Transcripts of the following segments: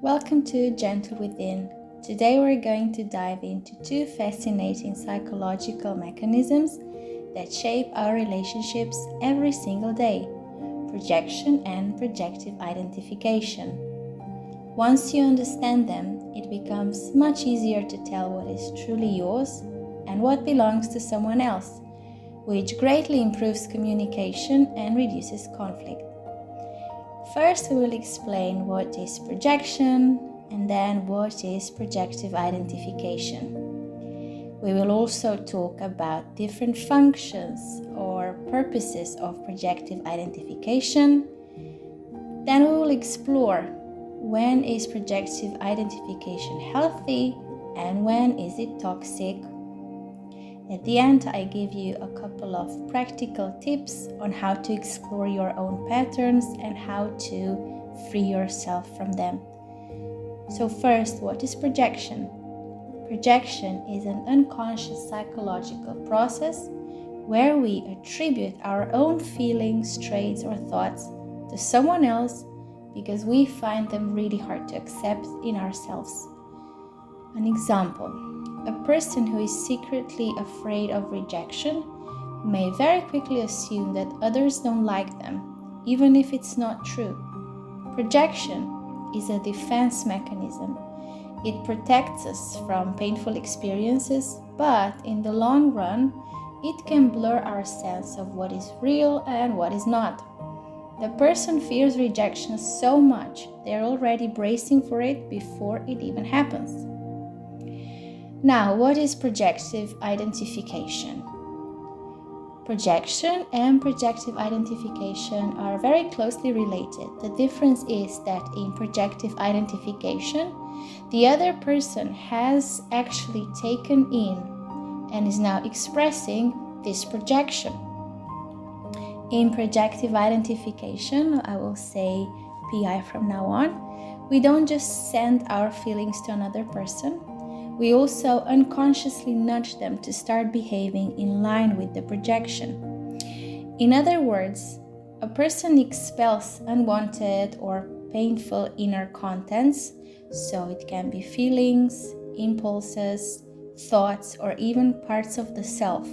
Welcome to Gentle Within. Today we're going to dive into two fascinating psychological mechanisms that shape our relationships every single day: projection and projective identification. Once you understand them, it becomes much easier to tell what is truly yours and what belongs to someone else, which greatly improves communication and reduces conflict. First, we will explain what is projection and then what is projective identification. We will also talk about different functions or purposes of projective identification. Then we will explore when is projective identification healthy and when is it toxic. At the end, I give you a couple of practical tips on how to explore your own patterns and how to free yourself from them. So first, what is projection? Projection is an unconscious psychological process where we attribute our own feelings, traits, or thoughts to someone else because we find them really hard to accept in ourselves. An example: a person who is secretly afraid of rejection may very quickly assume that others don't like them, even if it's not true. Projection is a defense mechanism. It protects us from painful experiences, but in the long run, it can blur our sense of what is real and what is not. The person fears rejection so much, they're already bracing for it before it even happens. Now, what is projective identification? Projection and projective identification are very closely related. The difference is that in projective identification, the other person has actually taken in and is now expressing this projection. In projective identification, I will say PI from now on, we don't just send our feelings to another person. We also unconsciously nudge them to start behaving in line with the projection. In other words, a person expels unwanted or painful inner contents, so it can be feelings, impulses, thoughts, or even parts of the self,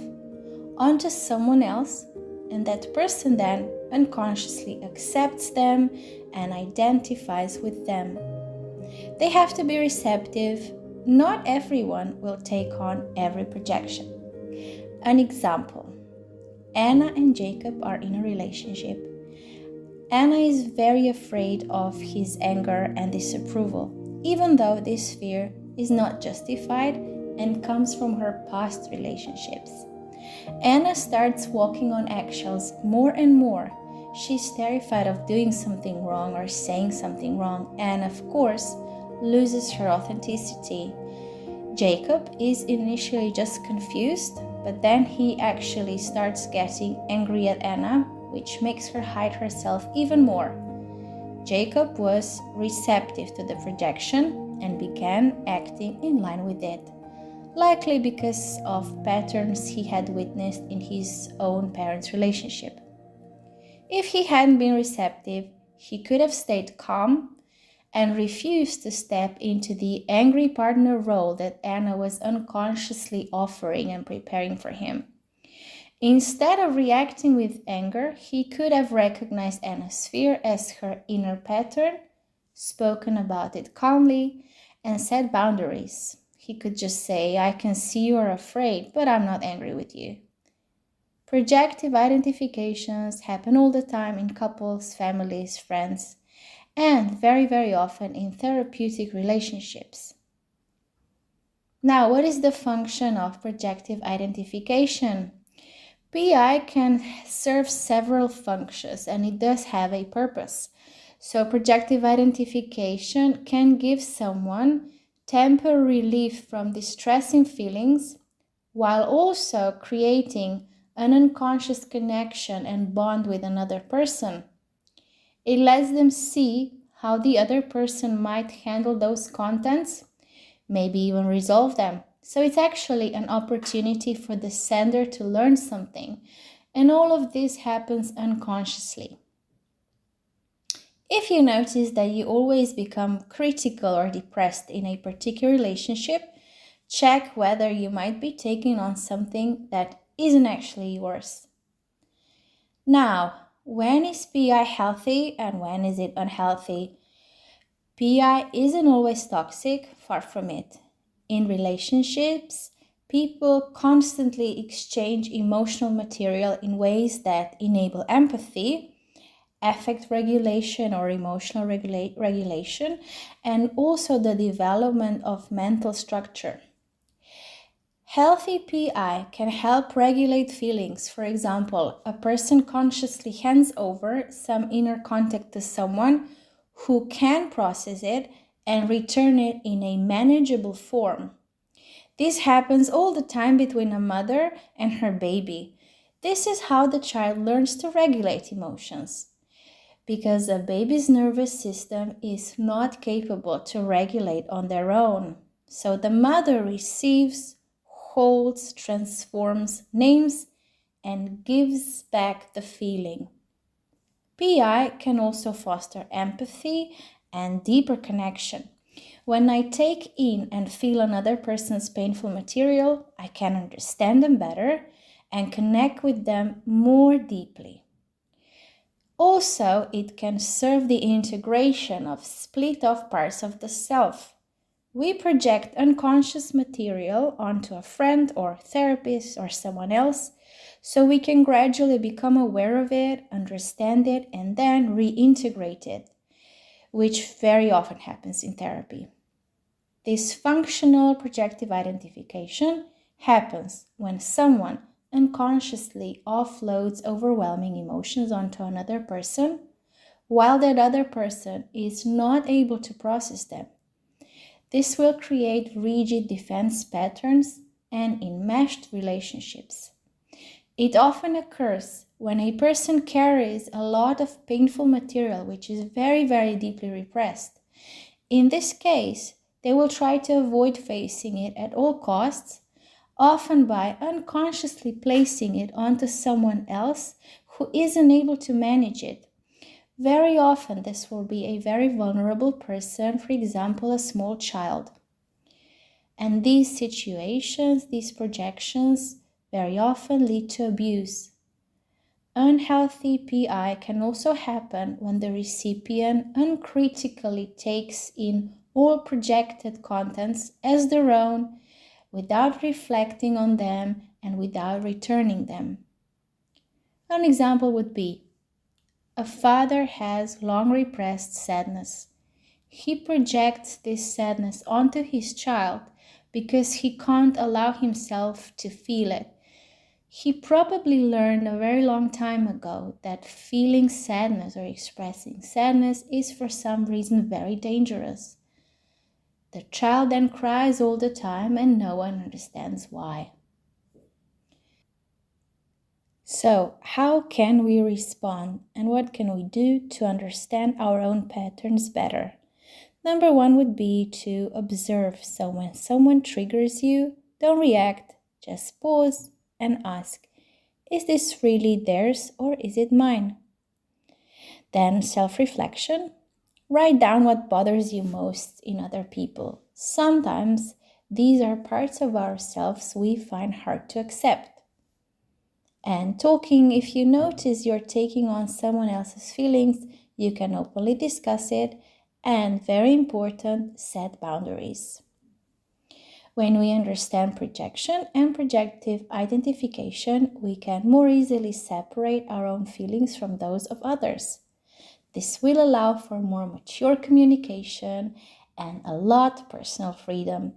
onto someone else, and that person then unconsciously accepts them and identifies with them. They have to be receptive. Not everyone will take on every projection. An example: Anna and Jacob are in a relationship. Anna is very afraid of his anger and disapproval, even though this fear is not justified and comes from her past relationships. Anna starts walking on eggshells more and more. She's terrified of doing something wrong or saying something wrong, and of course, loses her authenticity. Jacob is initially just confused, but then he actually starts getting angry at Anna, which makes her hide herself even more. Jacob was receptive to the projection and began acting in line with it, likely because of patterns he had witnessed in his own parents' relationship. If he hadn't been receptive, he could have stayed calm and refused to step into the angry partner role that Anna was unconsciously offering and preparing for him. Instead of reacting with anger, he could have recognized Anna's fear as her inner pattern, spoken about it calmly, and set boundaries. He could just say, "I can see you are afraid, but I'm not angry with you." Projective identifications happen all the time in couples, families, friends, and very, very often in therapeutic relationships. Now, what is the function of projective identification? PI can serve several functions, and it does have a purpose. So projective identification can give someone temporary relief from distressing feelings while also creating an unconscious connection and bond with another person. It lets them see how the other person might handle those contents, maybe even resolve them. So it's actually an opportunity for the sender to learn something, and all of this happens unconsciously. If you notice that you always become critical or depressed in a particular relationship, check whether you might be taking on something that isn't actually yours. Now, when is PI healthy and when is it unhealthy? PI isn't always toxic, far from it. In relationships, people constantly exchange emotional material in ways that enable empathy, affect regulation or emotional regulation, and also the development of mental structure. Healthy PI can help regulate feelings. For example, a person consciously hands over some inner contact to someone who can process it and return it in a manageable form. This happens all the time between a mother and her baby. This is how the child learns to regulate emotions, because a baby's nervous system is not capable to regulate on their own. So the mother receives, holds, transforms, names, and gives back the feeling. PI can also foster empathy and deeper connection. When I take in and feel another person's painful material, I can understand them better and connect with them more deeply. Also, it can serve the integration of split off parts of the self. We project unconscious material onto a friend or therapist or someone else so we can gradually become aware of it, understand it, and then reintegrate it, which very often happens in therapy. This functional projective identification happens when someone unconsciously offloads overwhelming emotions onto another person, while that other person is not able to process them. This will create rigid defense patterns and enmeshed relationships. It often occurs when a person carries a lot of painful material which is very, very deeply repressed. In this case, they will try to avoid facing it at all costs, often by unconsciously placing it onto someone else who isn't able to manage it. Very often, this will be a very vulnerable person, for example, a small child. And these situations, these projections, very often lead to abuse. Unhealthy PI can also happen when the recipient uncritically takes in all projected contents as their own without reflecting on them and without returning them. An example would be a father has long repressed sadness. He projects this sadness onto his child because he can't allow himself to feel it. He probably learned a very long time ago that feeling sadness or expressing sadness is for some reason very dangerous. The child then cries all the time and no one understands why. So, how can we respond and what can we do to understand our own patterns better? Number one would be to observe. So when someone triggers you, don't react, just pause and ask, is this really theirs or is it mine? Then self-reflection. Write down what bothers you most in other people. Sometimes these are parts of ourselves we find hard to accept. And talking, if you notice you're taking on someone else's feelings, you can openly discuss it. And very important, set boundaries. When we understand projection and projective identification, we can more easily separate our own feelings from those of others. This will allow for more mature communication and a lot personal freedom.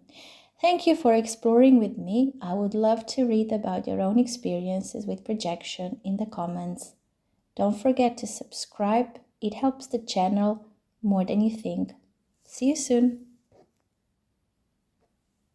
Thank you for exploring with me. I would love to read about your own experiences with projection in the comments. Don't forget to subscribe. It helps the channel more than you think. See you soon.